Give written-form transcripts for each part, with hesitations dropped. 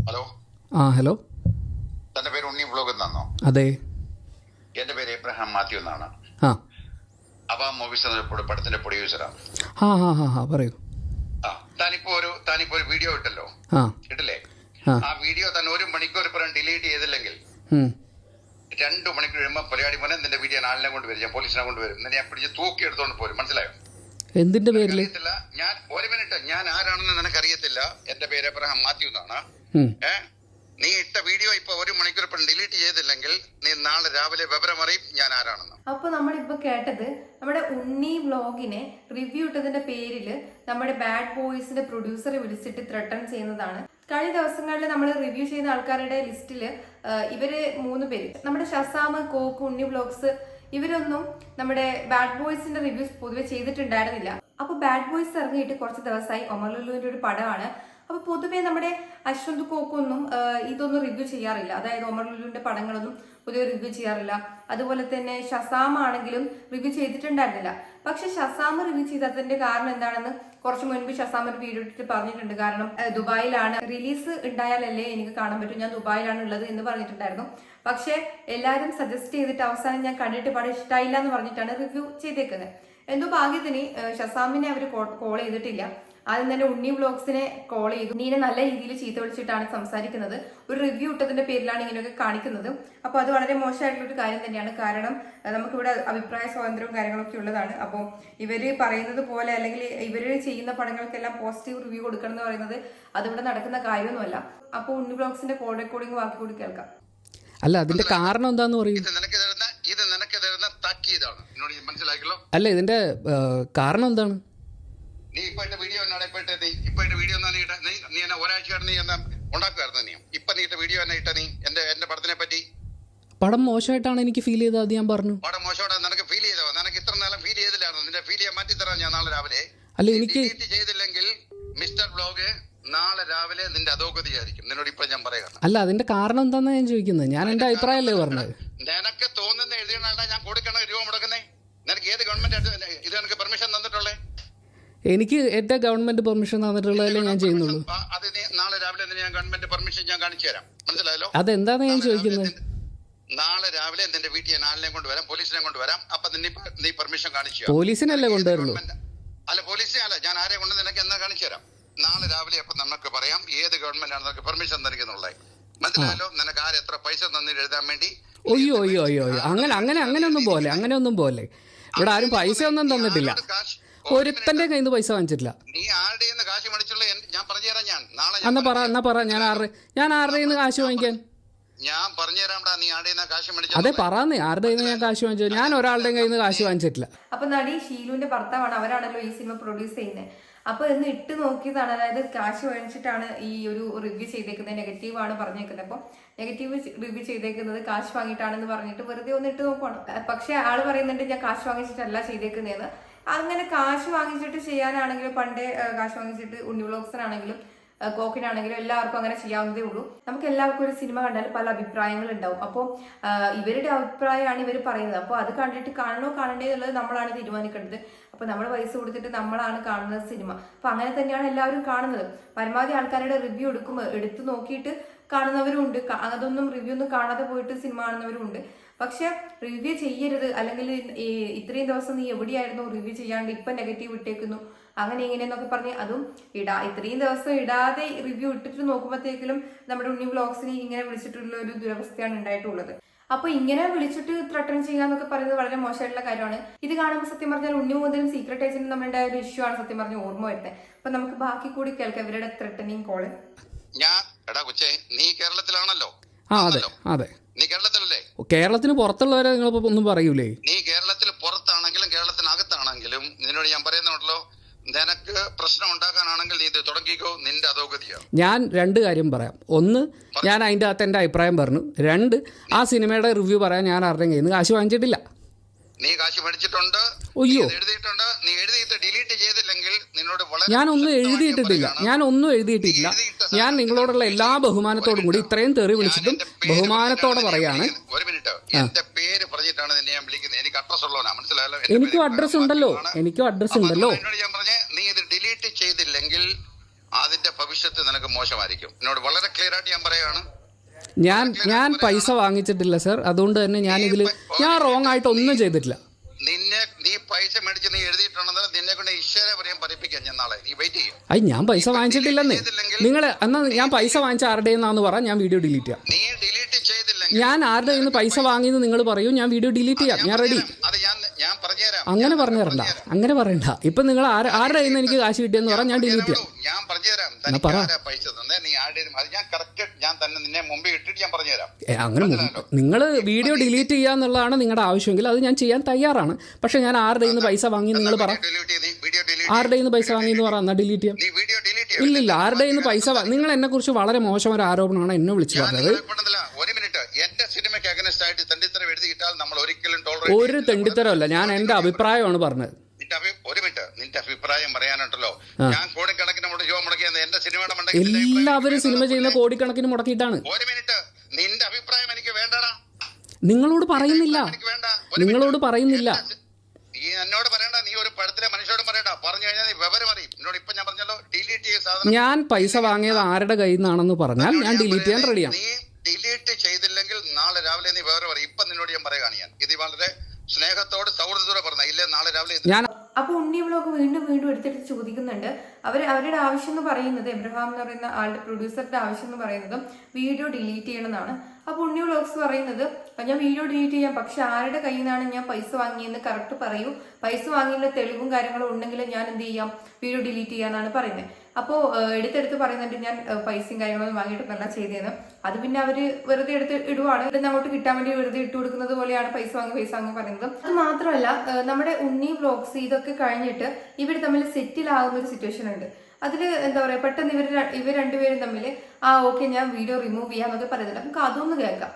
Hello. Hello. തന്റെ പേര് ഉണ്ണി vlog എന്നാണോ? അതെ. എന്റെ പേര് എബ്രഹാം മാത്യു എന്നാണ്. അവ മൂവീസ് പടത്തിന്റെ പ്രൊഡ്യൂസറാണ്. പറയൂ. താനിപ്പോ ഒരു വീഡിയോ ഇട്ടല്ലോ, ഇട്ടില്ലേ? ആ വീഡിയോ തന്നെ 1 മണിക്കൂർ ഇപ്പം ഡിലീറ്റ് ചെയ്തില്ലെങ്കിൽ 2 മണിക്കൂർ കഴിയുമ്പോൾ പരിപാടി പോലെ നിന്റെ വീഡിയോ ആളിനെ കൊണ്ടുവരും, ഞാൻ പോലീസിനെ കൊണ്ടുവരും, നിന്നെ ഞാൻ പിടിച്ച് തൂക്കി എടുത്തോണ്ട് പോരും. മനസ്സിലായോ? എന്തിന്റെ പേരിൽ? ഞാൻ 1 മിനിറ്റ്, ഞാൻ ആരാണെന്ന് നിനക്കറിയത്തില്ല. എന്റെ പേര് എബ്രഹാം മാത്യു എന്നാണ്. നീ ഇട്ട വീഡിയോ ഇപ്പൊ 1 മണിക്കൂർ ഇപ്പം ഡിലീറ്റ് ചെയ്തില്ലെങ്കിൽ നീ നാളെ രാവിലെ വിവരം അറിയും ഞാൻ ആരാണെന്ന്. അപ്പൊ നമ്മളിപ്പോ കേട്ടത് നമ്മുടെ ഉണ്ണി വ്ലോഗിനെ റിവ്യൂ ഇട്ടതിന്റെ പേരില് നമ്മുടെ ബാഡ് ബോയ്സിന്റെ പ്രൊഡ്യൂസറെ വിളിച്ചിട്ട് ത്രട്ടൺ ചെയ്യുന്നതാണ്. കഴിഞ്ഞ ദിവസങ്ങളിൽ നമ്മൾ റിവ്യൂ ചെയ്യുന്ന ആൾക്കാരുടെ ലിസ്റ്റില് ഇവര് 3 പേര്, നമ്മുടെ ഷസാമ്, കോക്ക്, ഉണ്ണി വ്ലോഗ്സ്, ഇവരൊന്നും നമ്മുടെ ബാഡ് ബോയ്സിന്റെ റിവ്യൂസ് പൊതുവെ ചെയ്തിട്ടുണ്ടായിരുന്നില്ല. അപ്പൊ ബാഡ് ബോയ്സ് ഇറങ്ങിയിട്ട് കുറച്ച് ദിവസമായി. ഒമർ ലുലുവിന്റെ ഒരു പടമാണ്. അപ്പൊ പൊതുവെ നമ്മുടെ അശ്വന്ത് കോക്കൊന്നും ഇതൊന്നും റിവ്യൂ ചെയ്യാറില്ല. അതായത് ഒമർ ലുലുവിന്റെ പടങ്ങളൊന്നും പൊതുവെ റിവ്യൂ ചെയ്യാറില്ല. അതുപോലെ തന്നെ ഷസാം ആണെങ്കിലും റിവ്യൂ ചെയ്തിട്ടുണ്ടായിരുന്നില്ല. പക്ഷെ ഷസാം റിവ്യൂ ചെയ്തതിന്റെ കാരണം എന്താണെന്ന് കുറച്ച് മുൻപ് ഷസാം ഒരു വീഡിയോ ഇട്ടിട്ട് പറഞ്ഞിട്ടുണ്ട്. കാരണം ദുബായിലാണ്, റിലീസ് ഉണ്ടായാലല്ലേ എനിക്ക് കാണാൻ പറ്റും, ഞാൻ ദുബായിലാണ് ഉള്ളത് എന്ന് പറഞ്ഞിട്ടുണ്ടായിരുന്നു. പക്ഷെ എല്ലാവരും സജസ്റ്റ് ചെയ്തിട്ട് അവസാനം ഞാൻ കണ്ടിട്ട് പടം ഇഷ്ടമായില്ല എന്ന് പറഞ്ഞിട്ടാണ് റിവ്യൂ ചെയ്തേക്കുന്നത്. എന്തോ ഭാഗ്യത്തിന് ഷസാമിനെ അവർ കോൾ ചെയ്തിട്ടില്ല. ആദ്യം തന്നെ ഉണ്ണി വ്ലോഗ്സിനെ കോൾ ചെയ്തു. നീനെ നല്ല രീതിയിൽ ചീത്ത വിളിച്ചിട്ടാണ് സംസാരിക്കുന്നത്. ഒരു റിവ്യൂ ഇട്ടതിന്റെ പേരിലാണ് ഇങ്ങനെയൊക്കെ കാണിക്കുന്നത്. അപ്പൊ അത് വളരെ മോശമായിട്ടുള്ള ഒരു കാര്യം തന്നെയാണ്. കാരണം നമുക്കിവിടെ അഭിപ്രായ സ്വാതന്ത്ര്യവും കാര്യങ്ങളൊക്കെ ഉള്ളതാണ്. അപ്പോൾ ഇവര് പറയുന്നത് പോലെ, അല്ലെങ്കിൽ ഇവര് ചെയ്യുന്ന പടങ്ങൾക്കെല്ലാം പോസിറ്റീവ് റിവ്യൂ കൊടുക്കണം എന്ന് പറയുന്നത് അതിവിടെ നടക്കുന്ന കാര്യമൊന്നുമല്ല. അപ്പൊ ഉണ്ണി വ്ലോഗ്സിന്റെ കോൾ റെക്കോർഡിംഗ് ബാക്കി കൂടി കേൾക്കാം. അല്ല, അതിന്റെ കാരണം എന്താന്ന് പറയും. അല്ല, ഇതിന്റെ കാരണം എന്താണ്? നീ ഇപ്പോഴത്തെ വീഡിയോ വീഡിയോ നീ എന്നെ ഒരാഴ്ചയാണ് നീ എന്നാ ഉണ്ടാക്കുമായിരുന്നു. നീ ഇപ്പൊ നീ ഇട്ട വീഡിയോ എന്നെ ഇട്ട നീ എന്റെ പടത്തിനെ പറ്റി പടം മോശമായിട്ടാണ് എനിക്ക് ഫീൽ ചെയ്തത്. അത് ഞാൻ പറഞ്ഞു. പടം മോശമായിട്ടാണ് നിനക്ക് ഫീൽ ചെയ്തോ? നിനക്ക് ഇത്ര നേരം ഫീൽ ചെയ്തില്ലായിരുന്നു. നിന്റെ ഫീൽ ചെയ്യാൻ മാറ്റി തരാം ഞാൻ നാളെ രാവിലെ. അല്ല, എനിക്ക് ചെയ്തില്ലെങ്കിൽ മിസ്റ്റർ വ്ലോഗ് നാളെ രാവിലെ നിന്റെ അധോഗതിയായിരിക്കും. നിന്നോട് ഇപ്പൊ ഞാൻ പറയുകയാണ്. അല്ല, അതിന്റെ കാരണം എന്താന്ന് ഞാൻ ചോദിക്കുന്നത്. ഞാൻ എന്റെ അഭിപ്രായമല്ലേ പറഞ്ഞത്. നിനക്ക് തോന്നുന്ന എഴുതിയാണ്ടാ ഞാൻ കൊടുക്കണ രൂപ മുടക്കുന്നേ. നിനക്ക് ഏത് ഗവൺമെന്റ് ഇത് നിനക്ക് പെർമിഷൻ തന്നിട്ടുള്ളേ? എനിക്ക് എന്റെ ഗവൺമെന്റ് പെർമിഷൻ തന്നിട്ടുള്ളതല്ലേ ഞാൻ ചെയ്യുന്നുള്ളൂ. അത് നാളെ രാവിലെ ഞാൻ ഗവൺമെന്റ് പെർമിഷൻ ഞാൻ കാണിച്ചു തരാം. മനസ്സിലായല്ലോ? അതെന്താന്ന് ഞാൻ ചോദിക്കുന്നത്. നാളെ രാവിലെ നിന്റെ വീട്ടിൽ ഞാൻ ആളിനെ കൊണ്ടുവരാം, പോലീസിനെ കൊണ്ടുവരാം. അപ്പൊ നീ പെർമിഷൻ കാണിച്ചു. പോലീസിനല്ലേ കൊണ്ടുവരുള്ളൂ? അല്ല, പോലീസിനെ അല്ല, ഞാൻ ആരെ കൊണ്ട് നിനക്ക് എന്നാ കാണിച്ചു തരാം. നാളെ രാവിലെ അപ്പൊ നമുക്ക് പറയാം ഏത് ഗവൺമെന്റ് ആണ് നിനക്ക് പെർമിഷൻ തന്നിരിക്കുന്നുള്ളത്. മനസ്സിലായല്ലോ? നിനക്ക് എത്ര പൈസ തന്നിട്ട് എഴുതാൻ വേണ്ടി. അയ്യോ അങ്ങനെയൊന്നും പോലെ ഇവിടെ ആരും പൈസ ഒന്നും തന്നിട്ടില്ല. ഒരുത്തന്റെ കയ്യിൽ നിന്ന് പൈസ വാങ്ങിച്ചിട്ടില്ല. നീ ആരുടെ കാശ് മേടിച്ചുള്ള ഞാൻ പറഞ്ഞുതരാം. ഞാൻ നാളെ എന്നാ പറ ഞാൻ ആരുടെ കയ്യിൽ നിന്ന് കാശ് വാങ്ങിക്കാൻ ഞാൻ പറഞ്ഞുതരാംടാ. നീ ആരുടെ കാശ് മേടിച്ചു? അതെ, പറയാന്നേ, ആരുടെ കയ്യിൽ നിന്ന് ഞാൻ കാശ് വാങ്ങിച്ചു? ഞാൻ ഒരാളുടെ കയ്യിൽ നിന്ന് കാശ് വാങ്ങിച്ചിട്ടില്ല. അപ്പൊ നടി ഷീലുവിന്റെ ഭർത്താവാണ്, അവരാണല്ലോ ഈ സിനിമ പ്രൊഡ്യൂസ് ചെയ്യുന്നത്. അപ്പൊ ഇന്ന് ഇട്ട് നോക്കിയതാണ്. അതായത് കാശ് വാങ്ങിച്ചിട്ടാണ് ഈ ഒരു റിവ്യൂ ചെയ്തേക്കുന്നത്. നെഗറ്റീവ് ആണ് പറഞ്ഞേക്കുന്നത്. അപ്പൊ നെഗറ്റീവ് റിവ്യൂ ചെയ്തേക്കുന്നത് കാശ് വാങ്ങിയിട്ടാണെന്ന് പറഞ്ഞിട്ട് വെറുതെ ഒന്ന് ഇട്ട് നോക്കുവാണ്. പക്ഷെ ആള് പറയുന്നുണ്ട് ഞാൻ കാശ് വാങ്ങിച്ചിട്ടല്ല ചെയ്തേക്കുന്നതെന്ന്. അങ്ങനെ കാശ് വാങ്ങിച്ചിട്ട് ചെയ്യാനാണെങ്കിലും, പണ്ടേ കാശ് വാങ്ങിച്ചിട്ട് ഉണ്ണി വ്ലോഗ്സിനാണെങ്കിലും കോക്കിനാണെങ്കിലും എല്ലാവർക്കും അങ്ങനെ ചെയ്യാവുന്നതേ ഉള്ളൂ. നമുക്ക് എല്ലാവർക്കും ഒരു സിനിമ കണ്ടാൽ പല അഭിപ്രായങ്ങൾ ഉണ്ടാവും. അപ്പോൾ ഇവരുടെ അഭിപ്രായമാണ് ഇവർ പറയുന്നത്. അപ്പോൾ അത് കണ്ടിട്ട് കാണണോ കാണണ്ടേ എന്നുള്ളത് നമ്മളാണ് തീരുമാനിക്കേണ്ടത്. അപ്പോൾ നമ്മൾ പൈസ കൊടുത്തിട്ട് നമ്മളാണ് കാണുന്നത് സിനിമ. അപ്പോൾ അങ്ങനെ തന്നെയാണ് എല്ലാവരും കാണുന്നത്. പരമാവധി ആൾക്കാരുടെ റിവ്യൂ എടുത്ത് നോക്കിയിട്ട് കാണുന്നവരും ഉണ്ട്. അതൊന്നും റിവ്യൂ ഒന്നും കാണാതെ പോയിട്ട് സിനിമ കാണുന്നവരും ഉണ്ട്. പക്ഷെ റിവ്യൂ ചെയ്യരുത്, അല്ലെങ്കിൽ ഇത്രയും ദിവസം നീ എവിടെയായിരുന്നു റിവ്യൂ ചെയ്യാണ്ട് ഇപ്പൊ നെഗറ്റീവ് ഇട്ടേക്കുന്നു, അങ്ങനെ ഇങ്ങനെയെന്നൊക്കെ പറഞ്ഞ് അതും ഇത്രയും ദിവസം ഇടാതെ റിവ്യൂ ഇട്ടിട്ട് നോക്കുമ്പോഴത്തേക്കും നമ്മുടെ ഉണ്ണി വ്ലോഗ്സിനെ ഇങ്ങനെ വിളിച്ചിട്ടുള്ള ഒരു ദുരവസ്ഥയാണ് ഉണ്ടായിട്ടുള്ളത്. അപ്പൊ ഇങ്ങനെ വിളിച്ചിട്ട് ത്രട്ടൺ ചെയ്യാന്നൊക്കെ പറയുന്നത് വളരെ മോശമായിട്ടുള്ള കാര്യമാണ്. ഇത് കാണുമ്പോൾ സത്യം പറഞ്ഞാൽ ഉണ്ണി മുതലും സീക്രട്ട് ഏജന്റും നമ്മളുടെ ഒരു ഇഷ്യൂ ആണ് സത്യം പറഞ്ഞ ഓർമ്മ വരുന്നത്. അപ്പൊ നമുക്ക് ബാക്കി കൂടി കേൾക്കാം ഇവരുടെ ത്രട്ടണിങ് കോള്. നീ കേരളത്തിലാണല്ലോ? അതെ. നീ കേരളത്തിലല്ലേ? കേരളത്തിന് പുറത്തുള്ളവരെ നിങ്ങൾ ഒന്നും പറയൂലേ? നീ കേരളത്തിൽ പുറത്താണെങ്കിലും കേരളത്തിനകത്താണെങ്കിലും നിന്നോട് ഞാൻ പറയുന്നുണ്ടല്ലോ, നിനക്ക് പ്രശ്നം ഉണ്ടാക്കാനാണെങ്കിൽ നീ ഇത് തുടങ്ങിക്കോ, നിന്റെ അധോഗതിയാണ്. ഞാൻ 2 കാര്യം പറയാം. ഒന്ന്, ഞാൻ അതിൻ്റെ അകത്ത് എൻ്റെ അഭിപ്രായം പറഞ്ഞു. 2, ആ സിനിമയുടെ റിവ്യൂ പറയാൻ ഞാൻ ആരുടെയും കയ്യിൽ നിന്ന് കാശ് വാങ്ങിച്ചിട്ടില്ല. നീ കാശ് മേടിച്ചിട്ടുണ്ട്, എഴുതിയിട്ടുണ്ട്. നീ എഴുതിയിട്ട് ഡിലീറ്റ് ചെയ്തില്ലെങ്കിൽ നിന്നോട് ഞാനൊന്നും എഴുതിയിട്ടിട്ടില്ല. ഞാൻ നിങ്ങളോടുള്ള എല്ലാ ബഹുമാനത്തോടും കൂടി ഇത്രയും തെറി വിളിച്ചിട്ടും ബഹുമാനത്തോടെ പറയാണ്. ഒരു മിനിറ്റ്, എന്റെ പേര് പറഞ്ഞിട്ടാണ് നിന്നെ ഞാൻ വിളിക്കുന്നത്. എനിക്ക് അഡ്രസ് ഉള്ളവനാ, മനസ്സിലായല്ലോ? എനിക്കും അഡ്രസ് ഉണ്ടല്ലോ. ഞാൻ പറഞ്ഞേ, നീ ഇത് ഡിലീറ്റ് ചെയ്തില്ലെങ്കിൽ അതിന്റെ ഭവിഷ്യ ഭവിഷ്യത്ത് നിനക്ക് മോശമായിരിക്കും. എന്നോട് വളരെ ക്ലിയർ ആയിട്ട് ഞാൻ പറയുകയാണ്. ഞാൻ പൈസ വാങ്ങിച്ചിട്ടില്ല സർ. അതുകൊണ്ട് തന്നെ ഞാൻ റോങ് ആയിട്ട് ഒന്നും ചെയ്തിട്ടില്ല. നീ പൈസ മേടിച്ച് നീ എഴുതിയിട്ടുണ്ടെന്ന് നിന്നെ കൊണ്ട് ഈശ്വര പറയാൻ പഠിപ്പിക്കാൻ ഞാൻ നാളെ. നീ വെയിറ്റ് ചെയ്യും. ഞാൻ പൈസ വാങ്ങിച്ചിട്ടില്ലെന്നേ. നിങ്ങൾ എന്നാ ഞാൻ പൈസ വാങ്ങിച്ച ആരുടെ എന്നാന്ന് പറ, ഞാൻ വീഡിയോ ഡിലീറ്റ് ചെയ്യാം. നീ ഡിലീറ്റ് ചെയ്തില്ലെങ്കിൽ ഞാൻ ആരുടെ കയ്യിൽ നിന്ന് പൈസ വാങ്ങിയെന്ന് നിങ്ങൾ പറയൂ, ഞാൻ വീഡിയോ ഡിലീറ്റ് ചെയ്യാം. ഞാൻ റെഡി. അത് ഞാൻ പറഞ്ഞുതരാം. അങ്ങനെ പറഞ്ഞു തരണ്ട, അങ്ങനെ പറയണ്ട. ഇപ്പൊ നിങ്ങൾ ആരുടെ കയ്യിൽ നിന്ന് എനിക്ക് കാശ് കിട്ടിയെന്ന് പറഞ്ഞാൽ ഞാൻ ഡിലീറ്റ് ചെയ്യാം. ഞാൻ പറഞ്ഞുതരാം. പൈസ തന്നെ നീ ഞാൻ കറക്റ്റ് ഞാൻ തന്നെ നിന്നെ മുമ്പ് ഇട്ടിട്ട് ഞാൻ പറഞ്ഞുതരാം. അങ്ങനെ നിങ്ങൾ വീഡിയോ ഡിലീറ്റ് ചെയ്യാന്നുള്ളതാണ് നിങ്ങളുടെ ആവശ്യമെങ്കിൽ അത് ഞാൻ ചെയ്യാൻ തയ്യാറാണ്. പക്ഷെ ഞാൻ ആരുടെ കയ്യിൽ നിന്ന് പൈസ വാങ്ങി നിങ്ങൾ പറ. ആരുടെ കയ്യിൽ നിന്ന് പൈസ വാങ്ങി എന്ന് പറ, എന്നാ ഡിലീറ്റ് ചെയ്യാം. ഇല്ലില്ല, ആരുടെ കയ്യിൽ നിന്ന് പൈസ നിങ്ങൾ എന്നെ കുറിച്ച് വളരെ മോശം ഒരു ആരോപണമാണ് എന്നെ വിളിച്ചു പറഞ്ഞത്. എന്റെ സിനിമയ്ക്ക് അഗൈൻസ്റ്റ് ആയിട്ട് തെണ്ടിത്തരം എഴുതിയിട്ടാൽ നമ്മൾ ഒരിക്കലും ഒരു തെണ്ടിത്തരമല്ല, ഞാൻ എന്റെ അഭിപ്രായമാണ് പറഞ്ഞത്. ഒരു മിനിറ്റ്, നിന്റെ അഭിപ്രായം പറയാനുണ്ടല്ലോ. ഞാൻ കോടിക്കണക്കിന് രൂപ മുടക്കിയത് എന്റെ സിനിമയുടെ എല്ലാവരും സിനിമ ചെയ്യുന്ന കോടിക്കണക്കിന് മുടക്കിയിട്ടാണ്. ഒരു മിനിറ്റ്, നിന്റെ അഭിപ്രായം എനിക്ക് വേണ്ടടാ. നിങ്ങളോട് പറയുന്നില്ല, നിങ്ങളോട് പറയുന്നില്ല. നീ എന്നോട് പറയണ്ട, നീ ഒരു പടത്തിലെ മനുഷ്യരോട് പറയണ്ട. പറഞ്ഞു കഴിഞ്ഞാൽ നീ വിവരം അറിയും. എന്നോട് ഇപ്പൊ ഞാൻ പറഞ്ഞല്ലോ ഡിലീറ്റ് ചെയ്ത സാധനം. ഞാൻ പൈസ വാങ്ങിയത് ആരുടെ കയ്യിൽ നിന്നാണെന്ന് പറഞ്ഞാൽ ഞാൻ ഡിലീറ്റ് ചെയ്യാൻ റെഡിയാണ്. നീ ഡിലീറ്റ് ചെയ്തില്ലെങ്കിൽ നാളെ രാവിലെ നീ വിവരം അറിയും. ഇപ്പൊ നിന്നോട് ഞാൻ പറയുകയാണ്. ഞാൻ ഇത് വളരെ സ്നേഹത്തോട് സൗഹൃദത്തോടെ പറഞ്ഞ ഇല്ലേ, നാളെ രാവിലെ ഞാൻ. അപ്പൊ ഉണ്ണി വ്ലോഗ് വീണ്ടും എടുത്തിട്ട് ചോദിക്കുന്നുണ്ട്. അവരുടെ ആവശ്യം എന്ന് പറയുന്നത്, എബ്രഹാം എന്ന് പറയുന്ന ആളുടെ പ്രൊഡ്യൂസറുടെ ആവശ്യം എന്ന് പറയുന്നതും വീഡിയോ ഡിലീറ്റ് ചെയ്യണമെന്നാണ്. അപ്പൊ ഉണ്ണി വ്ലോഗ്സ് പറയുന്നത്, ഞാൻ വീഡിയോ ഡിലീറ്റ് ചെയ്യാം, പക്ഷെ ആരുടെ കയ്യിൽ നിന്നാണ് ഞാൻ പൈസ വാങ്ങിയെന്ന് കറക്റ്റ് പറയൂ. പൈസ വാങ്ങിയുള്ള തെളിവും കാര്യങ്ങളും ഉണ്ടെങ്കിൽ ഞാൻ എന്ത് ചെയ്യാം, വീഡിയോ ഡിലീറ്റ് ചെയ്യാന്നാണ് പറയുന്നത്. അപ്പോൾ എടുത്തെടുത്ത് പറയുന്നുണ്ട് ഞാൻ പൈസയും കാര്യങ്ങളൊന്നും വാങ്ങിയിട്ടൊന്നല്ല ചെയ്തതെന്ന്. അത് പിന്നെ അവര് വെറുതെ എടുത്ത് ഇടുവാണ്. ഇവിടുന്ന് അങ്ങോട്ട് കിട്ടാൻ വേണ്ടി വെറുതെ ഇട്ട് കൊടുക്കുന്നത് പോലെയാണ് പൈസ വാങ്ങി പറയുന്നത്. അത് മാത്രമല്ല, നമ്മുടെ ഉണ്ണി വ്ലോഗ്സ് ഇതൊക്കെ കഴിഞ്ഞിട്ട് ഇവർ തമ്മിൽ സെറ്റിലാകുന്ന ഒരു സിറ്റുവേഷൻ ഉണ്ട്. അതിൽ എന്താ പറയാ, പെട്ടെന്ന് ഇവർ രണ്ടുപേരും തമ്മിൽ ഓക്കെ ഞാൻ വീഡിയോ റിമൂവ് ചെയ്യാന്നൊക്കെ പറയുന്നുണ്ട്. നമുക്ക് അതൊന്ന് കേൾക്കാം.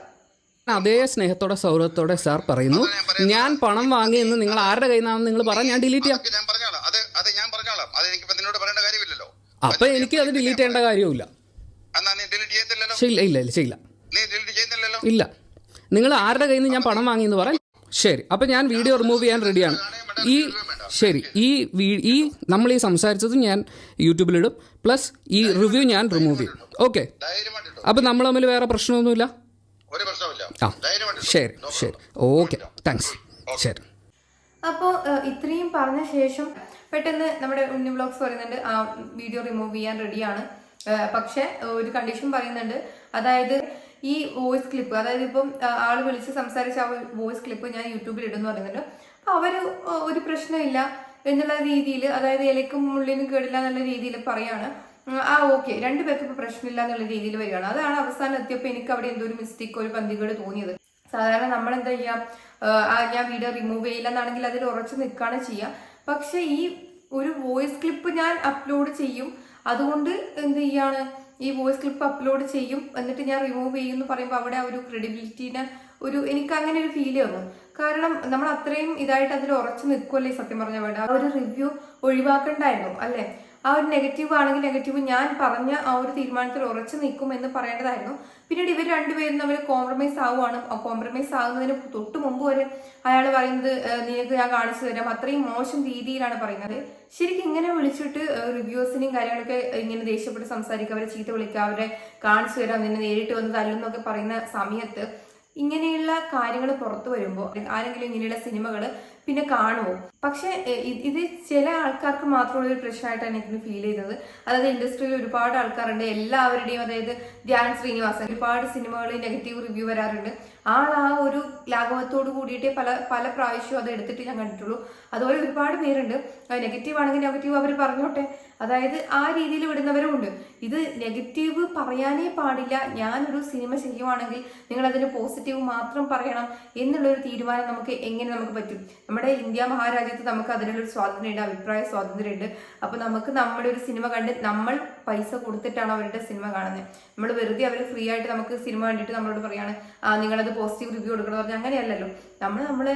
അതേ സ്നേഹത്തോടെ സൗഹൃദത്തോടെ സാർ പറയുന്നു, ഞാൻ പണം വാങ്ങിയെന്ന് നിങ്ങൾ ആരുടെ കയ്യിൽ നിന്നാണെന്ന് നിങ്ങൾ പറ, ഞാൻ ഡിലീറ്റ് ചെയ്യാം. അപ്പൊ എനിക്ക് അത് ഡിലീറ്റ് ചെയ്യേണ്ട കാര്യമില്ല. ഇല്ല, നിങ്ങൾ ആരുടെ കയ്യിൽ നിന്ന് ഞാൻ പണം വാങ്ങിയെന്ന് പറ. ശരി, അപ്പൊ ഞാൻ വീഡിയോ റിമൂവ് ചെയ്യാൻ റെഡിയാണ്. ഈ നമ്മൾ ഈ സംസാരിച്ചത് ഞാൻ യൂട്യൂബിലിടും, പ്ലസ് ഈ റിവ്യൂ ഞാൻ റിമൂവ് ചെയ്യും. ഓക്കെ, അപ്പൊ നമ്മൾ തമ്മിൽ വേറെ പ്രശ്നമൊന്നുമില്ല. ആ ശരി, ഓക്കെ, താങ്ക്സ്. ശരി. അപ്പോൾ ഇത്രയും പറഞ്ഞ ശേഷം പെട്ടെന്ന് നമ്മുടെ ഉണ്ണി വ്ലോഗ്സ് പറയുന്നുണ്ട് ആ വീഡിയോ റിമൂവ് ചെയ്യാൻ റെഡിയാണ്. പക്ഷെ ഒരു കണ്ടീഷൻ പറയുന്നുണ്ട്. അതായത് ഈ വോയിസ് ക്ലിപ്പ്, അതായത് ഇപ്പം ആള് വിളിച്ച് സംസാരിച്ച ആ വോയിസ് ക്ലിപ്പ് ഞാൻ യൂട്യൂബിൽ ഇടുന്നു പറയുന്നുണ്ട്. അപ്പൊ അവര് ഒരു പ്രശ്നമില്ല എന്നുള്ള രീതിയിൽ, അതായത് ഇലക്കും മുള്ളിനും കേടില്ല എന്നുള്ള രീതിയിൽ പറയാണ്. ഓക്കെ, രണ്ടുപേർക്ക് ഇപ്പൊ പ്രശ്നമില്ല എന്നുള്ള രീതിയിൽ വരികയാണ്. അതാണ് അവസാനം എത്തിയപ്പോൾ എനിക്ക് അവിടെ എന്തോ ഒരു മിസ്റ്റേക്ക്, ഒരു പന്തികേട് തോന്നിയത്. സാധാരണ നമ്മൾ എന്താ ചെയ്യാം, ഞാൻ വീഡിയോ റിമൂവ് ചെയ്യില്ല എന്നാണെങ്കിൽ അതിൽ ഉറച്ചു നിൽക്കുകയാണ് ചെയ്യുക. പക്ഷെ ഈ ഒരു വോയിസ് ക്ലിപ്പ് ഞാൻ അപ്ലോഡ് ചെയ്യും, അതുകൊണ്ട് എന്ത് ചെയ്യാണ്, ഈ വോയിസ് ക്ലിപ്പ് അപ്ലോഡ് ചെയ്യും എന്നിട്ട് ഞാൻ റിമൂവ് ചെയ്യും എന്ന് പറയുമ്പോൾ അവിടെ ഒരു ക്രെഡിബിലിറ്റീനെ എനിക്ക് അങ്ങനെ ഒരു ഫീൽ വന്നു. കാരണം നമ്മൾ അത്രയും ഇതായിട്ട് അതിൽ ഉറച്ചു നിൽക്കുമല്ലേ സത്യം പറഞ്ഞാൽ വേണ്ട. ആ ഒരു റിവ്യൂ ഒഴിവാക്കണ്ടായിരുന്നു അല്ലേ. ആ ഒരു നെഗറ്റീവ് ആണെങ്കിൽ നെഗറ്റീവ്, ഞാൻ പറഞ്ഞ ആ ഒരു തീരുമാനത്തിൽ ഉറച്ചു നിൽക്കും എന്ന് പറയേണ്ടതായിരുന്നു. പിന്നീട് ഇവർ രണ്ടുപേരും തമ്മിൽ കോംപ്രമൈസ് ആവുകയാണ്. കോംപ്രമൈസ് ആകുന്നതിന് തൊട്ട് മുമ്പ് വരെ അയാൾ പറയുന്നത് നിനക്ക് ഞാൻ കാണിച്ചു തരാം, അത്രയും മോശം രീതിയിലാണ് പറയുന്നത്. ശരിക്കും ഇങ്ങനെ വിളിച്ചിട്ട് റിവ്യൂസിനെയും കാര്യങ്ങളൊക്കെ ഇങ്ങനെ ദേഷ്യപ്പെട്ട് സംസാരിക്കുക, അവരെ ചീത്ത വിളിക്കുക, അവരെ കാണിച്ചു തരാം, നിന്നെ നേരിട്ട് വന്ന് തല്ലുന്നൊക്കെ പറയുന്ന സമയത്ത് ഇങ്ങനെയുള്ള കാര്യങ്ങൾ പുറത്തു വരുമ്പോൾ ആരെങ്കിലും ഇങ്ങനെയുള്ള സിനിമകൾ പിന്നെ കാണുമോ? പക്ഷെ ഇത് ചില ആൾക്കാർക്ക് മാത്രമുള്ള ഒരു പ്രശ്നമായിട്ടാണ് എനിക്ക് ഫീൽ ചെയ്തത്. അതായത് ഇൻഡസ്ട്രിയിൽ ഒരുപാട് ആൾക്കാരുണ്ട്, എല്ലാവരുടെയും, അതായത് ധ്യാൻ ശ്രീനിവാസൻ ഒരുപാട് സിനിമകളിൽ നെഗറ്റീവ് റിവ്യൂ വരാറുണ്ട്. ആ ഒരു ലാഘവത്തോട് കൂടിയിട്ടേ പല പ്രാവശ്യവും അത് എടുത്തിട്ട് ഞാൻ കണ്ടിട്ടുള്ളൂ. അതുപോലെ ഒരുപാട് പേരുണ്ട് നെഗറ്റീവ് ആണെങ്കിൽ നെഗറ്റീവ് അവർ പറഞ്ഞോട്ടെ, അതായത് ആ രീതിയിൽ വിടുന്നവരും ഉണ്ട്. ഇത് നെഗറ്റീവ് പറയാനേ പാടില്ല, ഞാനൊരു സിനിമ ചെയ്യുവാണെങ്കിൽ നിങ്ങൾ അതിന് പോസിറ്റീവ് മാത്രം പറയണം എന്നുള്ളൊരു തീരുമാനം നമുക്ക് എങ്ങനെ പറ്റും? നമ്മുടെ ഇന്ത്യ മഹാരാജ്യത്ത് നമുക്ക് അതിനുള്ളൊരു സ്വാതന്ത്ര്യമുണ്ട്, അഭിപ്രായ സ്വാതന്ത്ര്യമുണ്ട്. അപ്പൊ നമുക്ക് നമ്മുടെ ഒരു സിനിമ കണ്ട് നമ്മൾ പൈസ കൊടുത്തിട്ടാണ് അവരുടെ സിനിമ കാണുന്നത്. നമ്മൾ വെറുതെ അവർ ഫ്രീ ആയിട്ട് നമുക്ക് സിനിമ കണ്ടിട്ട് നമ്മളോട് പറയാണ് നിങ്ങളത് പോസിറ്റീവ് റിവ്യൂ കൊടുക്കണം പറഞ്ഞാൽ അങ്ങനെയല്ലല്ലോ. നമ്മള്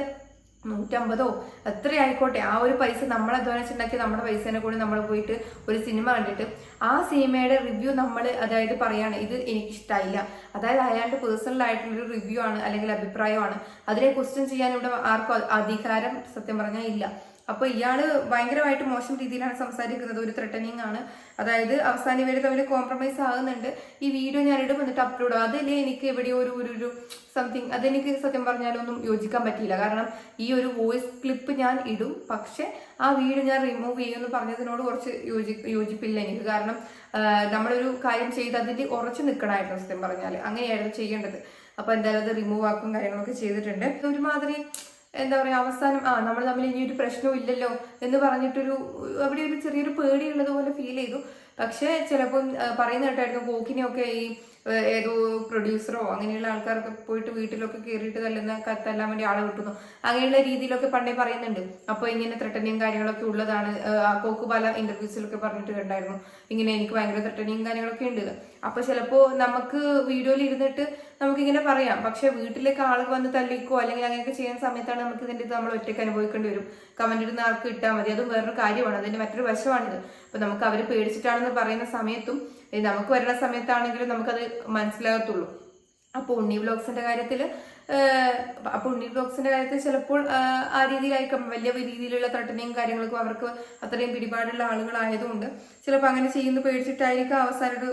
150 എത്ര ആയിക്കോട്ടെ, ആ ഒരു പൈസ നമ്മൾ അധ്വാനിച്ചുണ്ടാക്കി നമ്മുടെ പൈസേനെ കൂടി നമ്മൾ പോയിട്ട് ഒരു സിനിമ കണ്ടിട്ട് ആ സിനിമയുടെ റിവ്യൂ നമ്മൾ അതായത് പറയാണ് ഇത് എനിക്കിഷ്ടമായില്ല, അതായത് അയാളുടെ പേഴ്സണൽ ആയിട്ടുള്ളൊരു റിവ്യൂ ആണ് അല്ലെങ്കിൽ അഭിപ്രായമാണ്, അതിനെ ക്വസ്റ്റ്യൻ ചെയ്യാൻ ഇവിടെ ആർക്കും അധികാരം സത്യം പറഞ്ഞാൽ ഇല്ല. അപ്പോൾ ഇയാള് ഭയങ്കരമായിട്ട് മോശം രീതിയിലാണ് സംസാരിക്കുന്നത്, ഒരു ത്രെട്ടനിങ് ആണ്. അതായത് അവസാനം ഇവർ തമ്മിൽ കോംപ്രമൈസ് ആകുന്നുണ്ട്. ഈ വീഡിയോ ഞാൻ ഇടും എന്നിട്ട് അപ്ലോഡ്, അതല്ലേ എനിക്ക് എവിടെയോ ഒരു സംതിങ്, അതെനിക്ക് സത്യം പറഞ്ഞാലൊന്നും യോജിക്കാൻ പറ്റിയില്ല. കാരണം ഈ ഒരു വോയിസ് ക്ലിപ്പ് ഞാൻ ഇടും, പക്ഷെ ആ വീഡിയോ ഞാൻ റിമൂവ് ചെയ്യുമെന്ന് പറഞ്ഞതിനോട് കുറച്ച് യോജിപ്പില്ല എനിക്ക്. കാരണം നമ്മളൊരു കാര്യം ചെയ്ത് അതിൽ ഉറച്ചു നിൽക്കണമായിരുന്നു സത്യം പറഞ്ഞാൽ, അങ്ങനെയായിരുന്നു ചെയ്യേണ്ടത്. അപ്പൊ എന്തായാലും അത് റിമൂവ് ആക്കും കാര്യങ്ങളൊക്കെ ചെയ്തിട്ടുണ്ട്. ഒരുമാതിരി എന്താ പറയുക, അവസാനം നമ്മൾ തമ്മിൽ ഇനിയൊരു പ്രശ്നവും ഇല്ലല്ലോ എന്ന് പറഞ്ഞിട്ടൊരു അവിടെ ഒരു ചെറിയൊരു പേടിയുള്ളത് പോലെ ഫീൽ ചെയ്തു. പക്ഷെ ചിലപ്പം പറയുന്ന കേട്ടായിരുന്നു കോക്കിനെയൊക്കെ ഈ ഏതോ പ്രൊഡ്യൂസറോ അങ്ങനെയുള്ള ആൾക്കാർക്ക് പോയിട്ട് വീട്ടിലൊക്കെ കയറിയിട്ട് തല്ലാൻ വേണ്ടി ആളെ കിട്ടുന്നു, അങ്ങനെയുള്ള രീതിയിലൊക്കെ പണ്ടേ പറയുന്നുണ്ട്. അപ്പോൾ ഇങ്ങനെ ത്രെട്ടനിയും കാര്യങ്ങളൊക്കെ ഉള്ളതാണ്. കോക്ക് പല ഇന്റർവ്യൂസിലൊക്കെ പറഞ്ഞിട്ട് കണ്ടായിരുന്നു ഇങ്ങനെ എനിക്ക് ഭയങ്കര ത്രെട്ടനിയും കാര്യങ്ങളൊക്കെ ഉണ്ട്. അപ്പൊ ചിലപ്പോ നമുക്ക് വീഡിയോയിൽ ഇരുന്നിട്ട് നമുക്കിങ്ങനെ പറയാം, പക്ഷെ വീട്ടിലേക്ക് ആൾക്ക് വന്ന് തല്ലിക്കോ അല്ലെങ്കിൽ അങ്ങനെയൊക്കെ ചെയ്യുന്ന സമയത്താണ് നമുക്ക് ഇതിന്റെ ഇത് നമ്മൾ ഒറ്റയ്ക്ക് അനുഭവിക്കേണ്ടി വരും. കമന്റ് ഇടുന്ന ആൾക്ക് ഇട്ടാൽ മതി, അതും വേറൊരു കാര്യമാണ്, അതിന്റെ മറ്റൊരു വശമാണിത്. അപ്പൊ നമുക്ക് അവര് പേടിച്ചിട്ടാണെന്ന് പറയുന്ന സമയത്തും നമുക്ക് വരുന്ന സമയത്താണെങ്കിലും നമുക്കത് മനസ്സിലാകത്തുള്ളൂ. അപ്പോൾ ഉണ്ണി വ്ലോഗ്സിന്റെ കാര്യത്തിൽ ചിലപ്പോൾ ആ രീതിയിലായിരിക്കും വലിയ രീതിയിലുള്ള ത്രട്ടനെയും കാര്യങ്ങൾക്കും അവർക്ക് അത്രയും പിടിപാടുള്ള ആളുകളായതുകൊണ്ട് ചിലപ്പോൾ അങ്ങനെ ചെയ്യുന്ന പേടിച്ചിട്ടായിരിക്കും അവസാനം ഒരു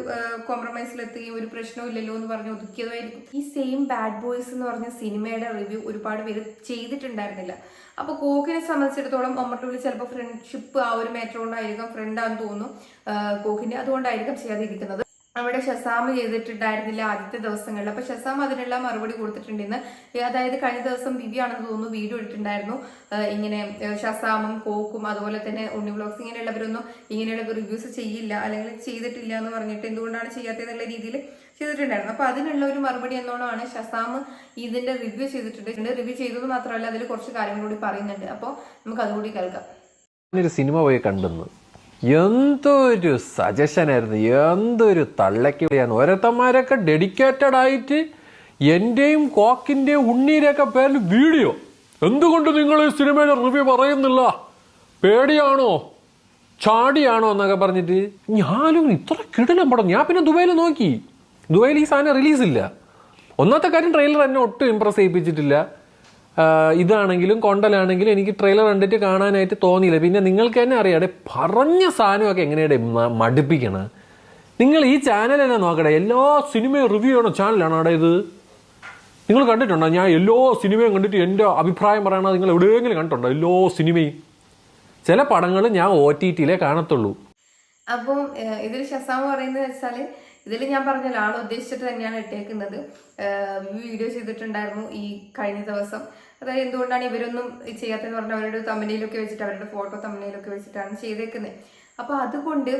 കോംപ്രമൈസിലെത്തുകയും ഒരു പ്രശ്നവും ഇല്ലല്ലോ എന്ന് പറഞ്ഞ് ഒതുക്കിയതായിരിക്കും. ഈ സെയിം ബാഡ് ബോയ്സ് എന്ന് പറഞ്ഞ സിനിമയുടെ റിവ്യൂ ഒരുപാട് പേര് ചെയ്തിട്ടുണ്ടായിരുന്നില്ല. അപ്പോൾ കോക്കിനെ സംബന്ധിച്ചിടത്തോളം മമ്മൂട്ടിയിൽ ചിലപ്പോൾ ഫ്രണ്ട്ഷിപ്പ് ആ ഒരു മാറ്റർ കൊണ്ടായിരിക്കും, ഫ്രണ്ടാന്ന് തോന്നുന്നു കോക്കിന്റെ, അതുകൊണ്ടായിരിക്കും ചെയ്യാതിരിക്കുന്നത്. അവിടെ ഷസാം ചെയ്തിട്ടുണ്ടായിരുന്നില്ല ആദ്യത്തെ ദിവസങ്ങളിൽ. അപ്പൊ ഷസാം അതിനുള്ള മറുപടി കൊടുത്തിട്ടുണ്ടെന്ന്, അതായത് കഴിഞ്ഞ ദിവസം ദിവ്യാണെന്ന് തോന്നുന്നു വീഡിയോ ഇട്ടിട്ടുണ്ടായിരുന്നു, ഇങ്ങനെ ഷസാമും കോക്കും അതുപോലെ തന്നെ ഉണ്ണി വ്ലോഗ്സ് ഇങ്ങനെയുള്ളവരൊന്നും ഇങ്ങനെയുള്ള റിവ്യൂസ് ചെയ്യില്ല അല്ലെങ്കിൽ ചെയ്തിട്ടില്ല എന്ന് പറഞ്ഞിട്ട് എന്തുകൊണ്ടാണ് ചെയ്യാത്തതെന്നുള്ള രീതിയിൽ ചെയ്തിട്ടുണ്ടായിരുന്നു. അപ്പൊ അതിനുള്ള ഒരു മറുപടി എന്നോണമാണ് ഷസാം ഇതിന്റെ റിവ്യൂ ചെയ്തിട്ടുണ്ട്. റിവ്യൂ ചെയ്തത് മാത്രമല്ല അതിൽ കുറച്ച് കാര്യങ്ങൾ കൂടി പറയുന്നുണ്ട്. അപ്പോൾ നമുക്ക് അതുകൂടി കേൾക്കാം. ഒരു സിനിമ പോയി കണ്ടെന്ന് എന്തൊരു സജഷനായിരുന്നു, എന്തൊരു തള്ളയ്ക്കുകയാണ്. ഓരോരുത്തന്മാരൊക്കെ ഡെഡിക്കേറ്റഡ് ആയിട്ട് എൻ്റെയും കോക്കിൻ്റെയും ഉണ്ണീരെയൊക്കെ പേരിൽ വീഡിയോ, എന്തുകൊണ്ട് നിങ്ങൾ ഈ സിനിമയുടെ റിവ്യൂ പറയുന്നില്ല, പേടിയാണോ ചാടിയാണോ എന്നൊക്കെ പറഞ്ഞിട്ട്. ഞാനും ഇത്ര കിടിലം പടം. ഞാൻ പിന്നെ ദുബൈയിൽ നോക്കി, ദുബൈയിൽ ഈ സാധനം റിലീസില്ല. ഒന്നാമത്തെ കാര്യം ട്രെയിലർ എന്നെ ഒട്ടും ഇമ്പ്രസ് ചെയ്യിപ്പിച്ചിട്ടില്ല. ഇതാണെങ്കിലും കൊണ്ടലാണെങ്കിലും എനിക്ക് ട്രെയിലർ കണ്ടിട്ട് കാണാനായിട്ട് തോന്നിയില്ല. പിന്നെ നിങ്ങൾക്ക് തന്നെ അറിയാതെ പറഞ്ഞ സാധനമൊക്കെ എങ്ങനെയാണ് മടുപ്പിക്കണം. നിങ്ങൾ ഈ ചാനൽ നോക്കട്ടെ, എല്ലാ സിനിമയും റിവ്യൂ ചെയ്യണ ചാനലാണ് അവിടെ ഇത്. നിങ്ങൾ കണ്ടിട്ടുണ്ടോ? ഞാൻ എല്ലാ സിനിമയും കണ്ടിട്ട് എൻ്റെ അഭിപ്രായം പറയണത് നിങ്ങൾ എവിടെയെങ്കിലും കണ്ടിട്ടുണ്ടോ? എല്ലാ സിനിമയും. ചില പടങ്ങൾ ഞാൻ OTT-യിലേ കാണത്തുള്ളൂ. അപ്പം ഇതിൽ ഷസാം പറയുന്നത് വെച്ചാല്, ഇതിൽ ഞാൻ പറഞ്ഞല്ലോ ആൾ ഉദ്ദേശിച്ചിട്ട് തന്നെയാണ് ഇട്ടേക്കുന്നത്. വീഡിയോ ചെയ്തിട്ടുണ്ടായിരുന്നു ഈ കഴിഞ്ഞ ദിവസം. അതായത് എന്തുകൊണ്ടാണ് ഇവരൊന്നും ചെയ്യാത്തതെന്ന് പറഞ്ഞാൽ അവരുടെ തമ്മനയിലൊക്കെ വെച്ചിട്ട്, അവരുടെ ഫോട്ടോ തമ്മനയിലൊക്കെ വെച്ചിട്ടാണ് ചെയ്തേക്കുന്നത്. അപ്പൊ അതുകൊണ്ട്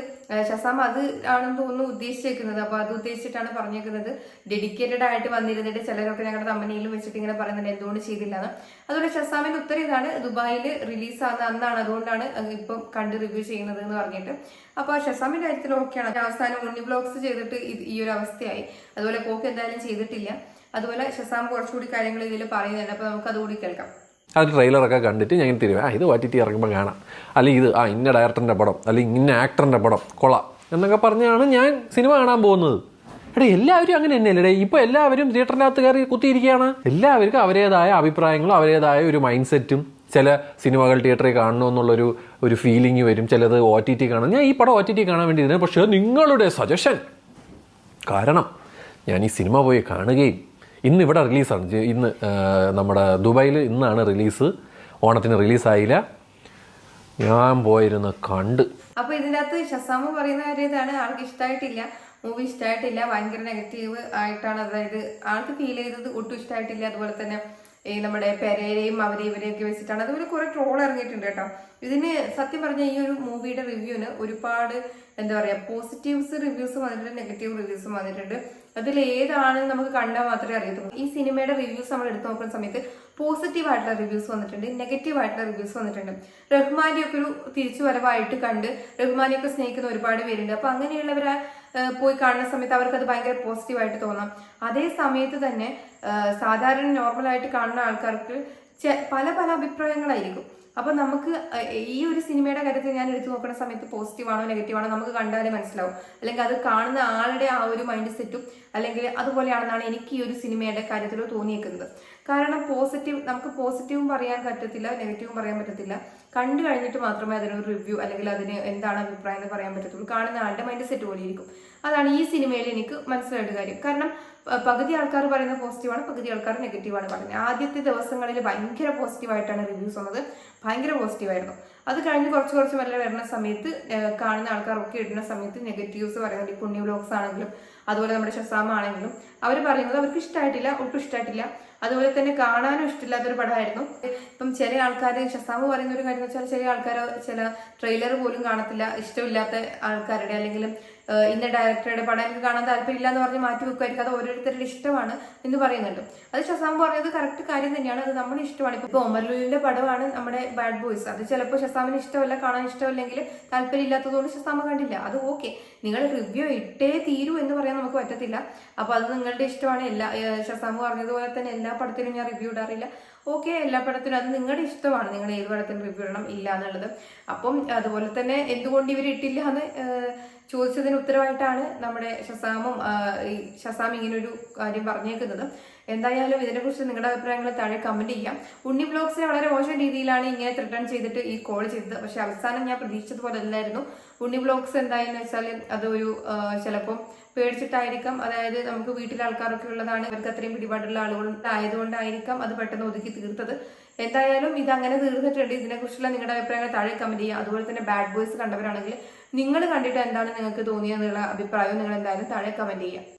ഷസാം അത് ആണെന്ന് തോന്നുന്നു ഉദ്ദേശിച്ചേക്കുന്നത്. അപ്പൊ അത് ഉദ്ദേശിച്ചിട്ടാണ് പറഞ്ഞേക്കുന്നത്. ഡെഡിക്കേറ്റഡ് ആയിട്ട് വന്നിരുന്നിട്ട് ചിലരൊക്കെ ഞങ്ങളുടെ തമ്മനയിലും വെച്ചിട്ട് ഇങ്ങനെ പറയുന്നുണ്ട് എന്തുകൊണ്ട് ചെയ്തില്ലാന്ന്. അതുകൊണ്ട് ഷസാമിന്റെ ഉത്തരം ഇതാണ്, ദുബായിൽ റിലീസാകുന്ന അന്നാണ്, അതുകൊണ്ടാണ് ഇപ്പം കണ്ട് റിവ്യൂ ചെയ്യുന്നത് എന്ന് പറഞ്ഞിട്ട്. അപ്പൊ ഷസാമിന്റെ കാര്യത്തിൽ ഓക്കെയാണ്. അവസാനം ഉണ്ണി വ്ലോഗ്സ് ചെയ്തിട്ട് ഈ ഒരു അവസ്ഥയായി. അതുപോലെ കോക്ക് എന്തായാലും ചെയ്തിട്ടില്ല. അതുപോലെ ഷസാം കുറച്ചുകൂടി കാര്യങ്ങൾ ഇതിൽ പറയുന്നുണ്ട്. അപ്പൊ നമുക്ക് അതുകൂടി കേൾക്കാം. അത് ട്രെയിലറൊക്കെ കണ്ടിട്ട് ഞാൻ ഇത് OTT ഇറങ്ങുമ്പോൾ കാണാം, അല്ലെങ്കിൽ ഇത് ഇന്ന ഡയറക്ടറിൻ്റെ പടം അല്ലെങ്കിൽ ഇന്ന ആക്ടറിൻ്റെ പടം കൊള്ളാം എന്നൊക്കെ പറഞ്ഞാണ് ഞാൻ സിനിമ കാണാൻ പോകുന്നത്. എല്ലാവരും അങ്ങനെ തന്നെയല്ലേ? ഇപ്പോൾ എല്ലാവരും തിയേറ്ററിനകത്ത് കയറി കുത്തിയിരിക്കുകയാണ്. എല്ലാവർക്കും അവരുടേതായ അഭിപ്രായങ്ങളും അവരുടേതായ ഒരു മൈൻഡ് സെറ്റും. ചില സിനിമകൾ തിയേറ്ററിൽ കാണണമെന്നുള്ളൊരു ഫീലിംഗ് വരും, ചിലത് OTT കാണാം. ഞാൻ ഈ പടം OTT കാണാൻ വേണ്ടി ഇരുന്നത്. പക്ഷേ നിങ്ങളുടെ സജഷൻ കാരണം ഞാൻ ഈ സിനിമ പോയി കാണുകയും ഇന്ന് ഇവിടെ റിലീസാണ്. ഇന്ന് നമ്മുടെ ദുബായിൽ ഇന്നാണ് റിലീസ്. ഓണത്തിന് റിലീസായില്ല. ഞാൻ പോയിരുന്ന കണ്ട്. അപ്പൊ ഇതിനകത്ത് ഷസാമ് പറയുന്ന കാര്യം ഇതാണ്, ആൾക്ക് ഇഷ്ടമായിട്ടില്ല, മൂവി ഇഷ്ടമായിട്ടില്ല, ഭയങ്കര നെഗറ്റീവ് ആയിട്ടാണ്. അതായത് ആൾക്ക് ഫീൽ ചെയ്തത് ഒട്ടും ഇഷ്ടമായിട്ടില്ല. അതുപോലെ തന്നെ ഈ നമ്മുടെ പെരേരെയും ഇവരെയൊക്കെ വെച്ചിട്ടാണ്. അതുപോലെ കുറെ ട്രോൾ ഇറങ്ങിയിട്ടുണ്ട് കേട്ടോ. ഇതിന് സത്യം പറഞ്ഞ ഈ ഒരു മൂവിയുടെ റിവ്യൂവിന് ഒരുപാട് എന്താ പറയാ പോസിറ്റീവ്സ് റിവ്യൂസ് വന്നിട്ടുണ്ട്, നെഗറ്റീവ് റിവ്യൂസും വന്നിട്ടുണ്ട്. അതിൽ ഏതാണ് നമുക്ക് കണ്ടാൽ മാത്രമേ അറിയത്തുള്ളൂ. ഈ സിനിമയുടെ റിവ്യൂസ് നമ്മൾ എടുത്തു നോക്കുന്ന സമയത്ത് പോസിറ്റീവ് ആയിട്ടുള്ള റിവ്യൂസ് വന്നിട്ടുണ്ട്, നെഗറ്റീവ് ആയിട്ടുള്ള റിവ്യൂസ് വന്നിട്ടുണ്ട്. റഹ്മാന്റെ ഒക്കെ ഒരു തിരിച്ചു വരവായിട്ട് കണ്ട് റഹ്മാനെയൊക്കെ സ്നേഹിക്കുന്ന ഒരുപാട് പേരുണ്ട്. അപ്പൊ അങ്ങനെയുള്ളവരെ പോയി കാണുന്ന സമയത്ത് അവർക്ക് അത് ഭയങ്കര പോസിറ്റീവായിട്ട് തോന്നാം. അതേ സമയത്ത് തന്നെ സാധാരണ നോർമലായിട്ട് കാണുന്ന ആൾക്കാർക്ക് പല പല അഭിപ്രായങ്ങളായിരിക്കും. അപ്പോൾ നമുക്ക് ഈ ഒരു സിനിമയുടെ കാര്യത്തിൽ ഞാൻ എടുത്തു നോക്കുന്ന സമയത്ത് പോസിറ്റീവാണോ നെഗറ്റീവാണോ നമുക്ക് കണ്ടാലേ മനസ്സിലാവും. അല്ലെങ്കിൽ അത് കാണുന്ന ആളുടെ ആ ഒരു മൈൻഡ് സെറ്റും അല്ലെങ്കിൽ അതുപോലെയാണെന്നാണ് എനിക്ക് ഈ ഒരു സിനിമയുടെ കാര്യത്തിൽ തോന്നിയേക്കുന്നത്. കാരണം നമുക്ക് പോസിറ്റീവും പറയാൻ പറ്റത്തില്ല, നെഗറ്റീവും പറയാൻ പറ്റത്തില്ല. കണ്ടു കഴിഞ്ഞിട്ട് മാത്രമേ അതിനൊരു റിവ്യൂ അല്ലെങ്കിൽ അതിന് എന്താണ് അഭിപ്രായം എന്ന് പറയാൻ പറ്റത്തുള്ളൂ. കാണുന്ന ആളുടെ മൈൻഡ് സെറ്റ് പോലെ ഇരിക്കും. അതാണ് ഈ സിനിമയിൽ എനിക്ക് മനസ്സിലായിട്ട് കാര്യം. കാരണം പകുതി ആൾക്കാർ പറയുന്നത് പോസിറ്റീവാണ്, പകുതി ആൾക്കാർ നെഗറ്റീവാണ് പറയുന്നത്. ആദ്യത്തെ ദിവസങ്ങളിൽ ഭയങ്കര പോസിറ്റീവായിട്ടാണ് റിവ്യൂസ് വന്നത്, ഭയങ്കര പോസിറ്റീവായിരുന്നു. അത് കഴിഞ്ഞ് കുറച്ച് മെല്ലെ വരുന്ന സമയത്ത് കാണുന്ന ആൾക്കാരൊക്കെ ഇടുന്ന സമയത്ത് നെഗറ്റീവ്സ് പറയുന്നുണ്ട്. ഈ പുണ്യ വ്ലോഗ്സ് ആണെങ്കിലും അതുപോലെ നമ്മുടെ ഷസാമ ആണെങ്കിലും അവർ പറയുന്നത് അവർക്ക് ഇഷ്ടമായിട്ടില്ല, ഒട്ടും ഇഷ്ടമായിട്ടില്ല. അതുപോലെ തന്നെ കാണാനും ഇഷ്ടമില്ലാത്തൊരു പടമായിരുന്നു. ഇപ്പം ചില ആൾക്കാർ ഷസാമ പറയുന്ന ഒരു കാര്യം എന്ന് വെച്ചാൽ ചില ആൾക്കാർ ചില ട്രെയിലർ പോലും കാണത്തില്ല, ഇഷ്ടമില്ലാത്ത ആൾക്കാരുടെ അല്ലെങ്കിൽ ഇന്ന ഡയറക്ടറുടെ പടം എനിക്ക് കാണാൻ താല്പര്യമില്ല എന്ന് പറഞ്ഞ് മാറ്റി വെക്കുമായിരിക്കും. അത് ഓരോരുത്തരുടെ ഇഷ്ടമാണ് എന്ന് പറയുന്നുണ്ട്. അത് ഷസാമ പറഞ്ഞത് കറക്റ്റ് കാര്യം തന്നെയാണ്. അത് നമ്മുടെ ഇഷ്ടമാണ്. ഇപ്പോൾ ഒമർലുലിന്റെ പടമാണ് നമ്മുടെ ബാഡ് ബോയ്സ്. അത് ചിലപ്പോൾ ഷസാമിന് ഇഷ്ടമല്ല, കാണാൻ ഇഷ്ടമല്ലെങ്കിൽ താല്പര്യമില്ലാത്തതുകൊണ്ട് ഷസാമ കണ്ടില്ല. അത് ഓക്കെ, നിങ്ങൾ റിവ്യൂ ഇട്ടേ തീരൂ എന്ന് പറയാൻ നമുക്ക് പറ്റത്തില്ല. അപ്പോൾ അത് നിങ്ങളുടെ ഇഷ്ടമാണ്. ഷസാമ പറഞ്ഞതുപോലെ തന്നെ എല്ലാ പടത്തിലും ഞാൻ റിവ്യൂ ഇടാറില്ല. ഓക്കെ, എല്ലാ പടത്തിനും അത് നിങ്ങളുടെ ഇഷ്ടമാണ്, നിങ്ങൾ ഏത് പടത്തിന് റിവ്യൂ ഇടണം ഇല്ല എന്നുള്ളത്. അപ്പം അതുപോലെ തന്നെ എന്തുകൊണ്ട് ഇവർ ഇട്ടില്ല എന്ന് ചോദിച്ചതിന് ഉത്തരവായിട്ടാണ് നമ്മുടെ ഷസാം ഇങ്ങനൊരു കാര്യം പറഞ്ഞേക്കുന്നത്. എന്തായാലും ഇതിനെക്കുറിച്ച് നിങ്ങളുടെ അഭിപ്രായങ്ങൾ താഴെ കമന്റ് ചെയ്യാം. ഉണ്ണി വ്ലോഗ്സിനെ വളരെ മോശം രീതിയിലാണ് ഇങ്ങനെ ത്രെട്ടൺ ചെയ്തിട്ട് ഈ കോൾ ചെയ്തത്. പക്ഷെ അവസാനം ഞാൻ പ്രതീക്ഷിച്ചതുപോലെ അല്ലായിരുന്നു. ഉണ്ണി വ്ലോഗ്സ് എന്തായെന്ന് വെച്ചാൽ അതൊരു ചിലപ്പം പേടിച്ചിട്ടായിരിക്കാം. അതായത് നമുക്ക് വീട്ടിലെ ആൾക്കാരൊക്കെ ഉള്ളതാണ്, അവർക്ക് അത്രയും പിടിപാടുള്ള ആളുകൾ ആയതുകൊണ്ടായിരിക്കാം അത് പെട്ടെന്ന് ഒതുക്കി തീർത്തത്. എന്തായാലും ഇത് അങ്ങനെ തീർന്നിട്ടുണ്ട്. ഇതിനെക്കുറിച്ചുള്ള നിങ്ങളുടെ അഭിപ്രായങ്ങൾ താഴെ കമന്റ് ചെയ്യുക. അതുപോലെ തന്നെ ബാഡ് ബോയ്സ് കണ്ടവരാണെങ്കിൽ നിങ്ങൾ കണ്ടിട്ട് എന്താണ് നിങ്ങൾക്ക് തോന്നിയെന്നുള്ള അഭിപ്രായവും നിങ്ങൾ എന്തായാലും താഴെ കമന്റ് ചെയ്യുക.